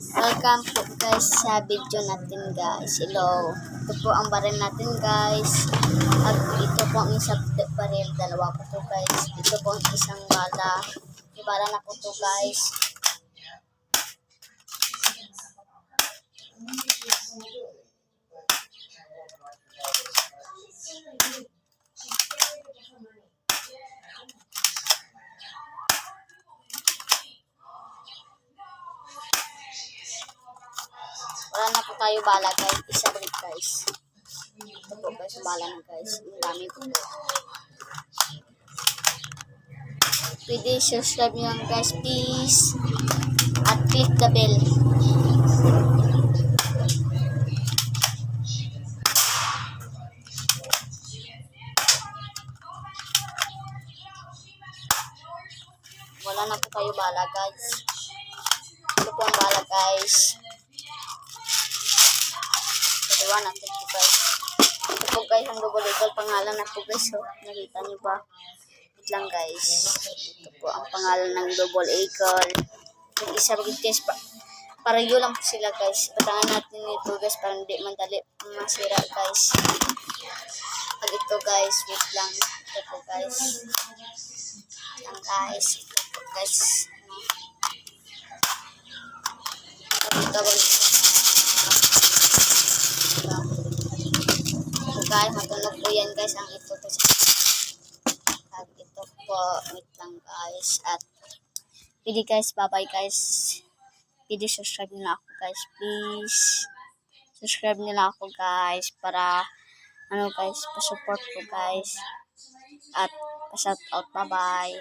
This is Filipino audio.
Welcome po guys sa video natin guys. Hello. Ito po ang baril natin guys. At ito po ang isang baril. Dalawa po to guys. Ito po ang isang bala. May bala na po to guys. Wala na po tayo bala guys. Isa rin guys. Ito po guys bala na guys. Ang dami po. Pwede subscribe nyo lang guys please. At click the bell. Wala na po tayo bala guys. Ito po ang bala guys. Dalawa natin po guys. Ito po guys ang double eagle pangalan na po guys. So, nakita niyo ba? Wait lang guys. Ito po ang pangalan ng double eagle. Yung isa guys para yun lang po sila guys. Patangan natin ito guys para hindi madali masira guys. Pag ito guys, wait lang. Ito po guys. Yan guys. Ito po guys. Ito guys, matunog po yan guys ang ito guys. At ito po, wait lang guys. At pwede guys, bye bye guys. Pwede subscribe nila ako guys, please. Subscribe nila ako guys para ano guys, pa-support ko guys. At pa-shout out, bye bye.